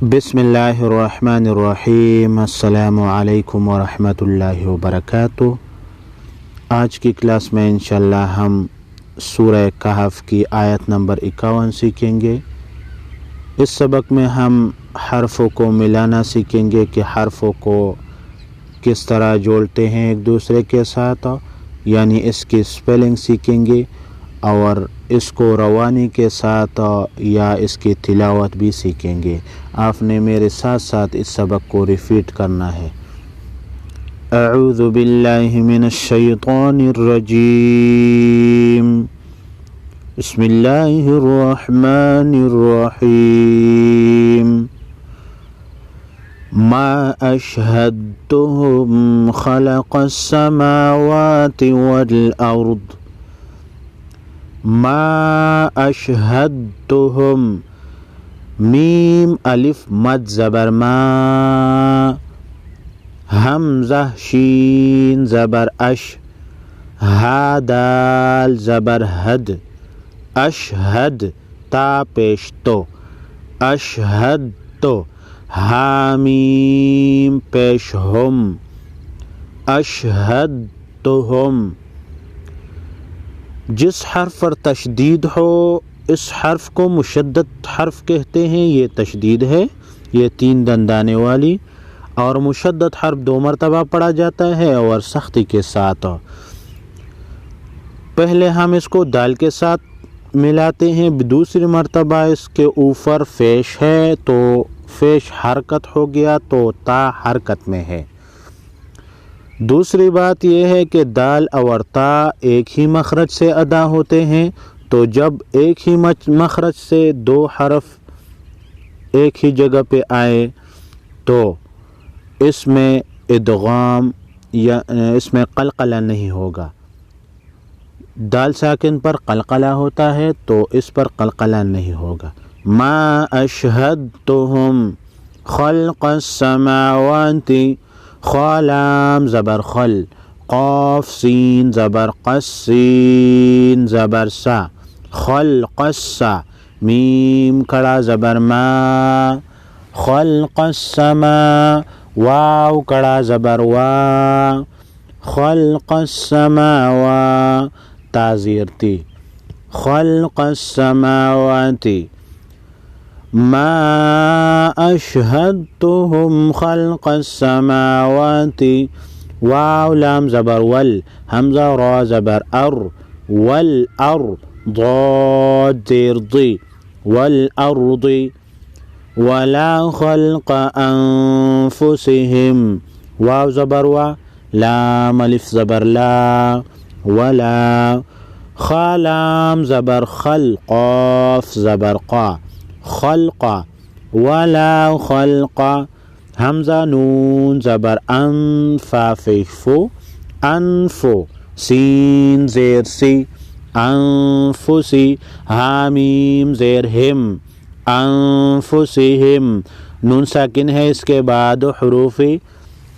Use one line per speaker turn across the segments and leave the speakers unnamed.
بسم اللہ الرحمن الرحیم۔ السلام علیکم ورحمۃ اللہ وبرکاتہ۔ آج کی کلاس میں انشاءاللہ ہم سورہ کہف کی آیت نمبر 51 سیکھیں گے۔ اس سبق میں ہم حرفوں کو ملانا سیکھیں گے کہ حرفوں کو کس طرح جوڑتے ہیں ایک دوسرے کے ساتھ، یعنی اس کی سپیلنگ سیکھیں گے اور اس کو روانی کے ساتھ یا اس کی تلاوت بھی سیکھیں گے۔ آپ نے میرے ساتھ ساتھ اس سبق کو ریپیٹ کرنا ہے۔ اعوذ باللہ من الشیطان الرجیم، بسم اللہ الرحمن الرحیم۔ ما اشہدتہم خلق السماوات والارض، ما اشہدتہم، میم الف مد زبر ما، حمزہ شین زبر اش، ہا دال زبر حد، اشہد تا پیش تو، اشہد تو، حامیم پیش ہم، اشہد تو ہم۔ جس حرف پر تشدید ہو اس حرف کو مشدد حرف کہتے ہیں۔ یہ تشدید ہے، یہ 3 دندانے والی، اور مشدد حرف 2 مرتبہ پڑھا جاتا ہے اور سختی کے ساتھ۔ پہلے ہم اس کو دال کے ساتھ ملاتے ہیں، دوسری مرتبہ اس کے اوپر پیش ہے تو پیش حرکت ہو گیا تو تا حرکت میں ہے۔ دوسری بات یہ ہے کہ دال اور تا ایک ہی مخرج سے ادا ہوتے ہیں، تو جب ایک ہی مخرج سے 2 حرف ایک ہی جگہ پہ آئے تو اس میں ادغام یا اس میں قلقلہ نہیں ہوگا۔ دال ساکن پر قلقلہ ہوتا ہے تو اس پر قلقلہ نہیں ہوگا۔ ما اشہدتہم خلق السماوات، خالام زبر خل، قاف سین زبر قس، سین زبر سا، خلق السا، میم کڑا زبر ما، خلق السما، واو کڑا زبر وا، خلق السماوا، تا زیر تی، خلق السماوات، ما اشہدتہم خلق السماوات، واو لام زبر ول، حمزہ را زبر ار، والارض، ضاد زیر ضی، والارض، ولا خلق انفسہم، واو زبر وا، لام الف زبر لا، ولا، خالام زبر خل، قاف زبر قا، خلق، ولا خلق، حمزہ نون زبر ان، فا فو، انفو، سین زیر سی، انفسی، حامیم زیر ہم، انفسہم، نون ساکن ہے اس کے بعد حروف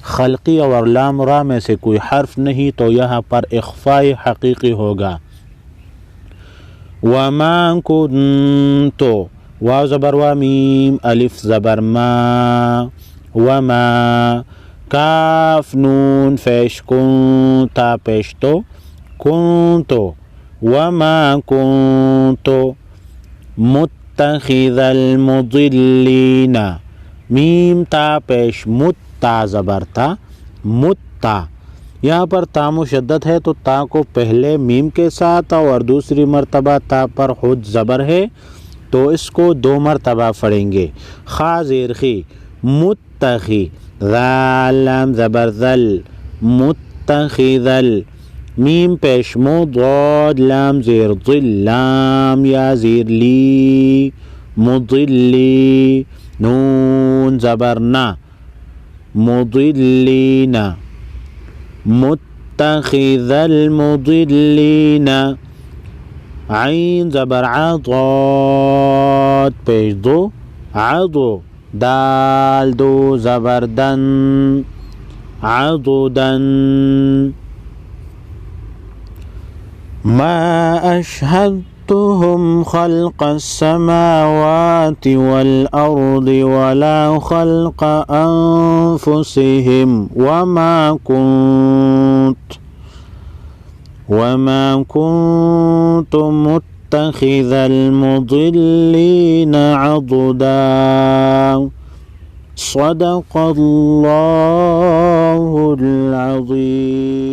خلقی اور لام را میں سے کوئی حرف نہیں تو یہاں پر اخفاء حقیقی ہوگا۔ وما کنتو، واو زبر وا، میم الف زبر ما، وما، کاف نون پیش کن، تا پیش تو، کنتو، وما کنتو متخذ المضلین، میم تا پیش مت، تا زبر تا، متا، یہاں پر تا مشدد ہے تو تا کو پہلے میم کے ساتھ اور دوسری مرتبہ تا پر خود زبر ہے تو اس کو 2 مرتبہ پڑھیں گے۔ خا زیر خی، متخی، ذال لام زبر ذل، متخذل، میم پیش مو، ضاد لام زیر ظل، لام یا زیر لی، مضلی، نون زبر نا، مضلین، متخذ المضلین، عین زبر عضاد پیش دو، عضو، دال دو زبر دن، عضدن، ما اشہدتہم أشهدتهم خلق السماوات والأرض ولا خلق أنفسهم وما كنت متخذ المضلين عضدا. صدق الله العظيم.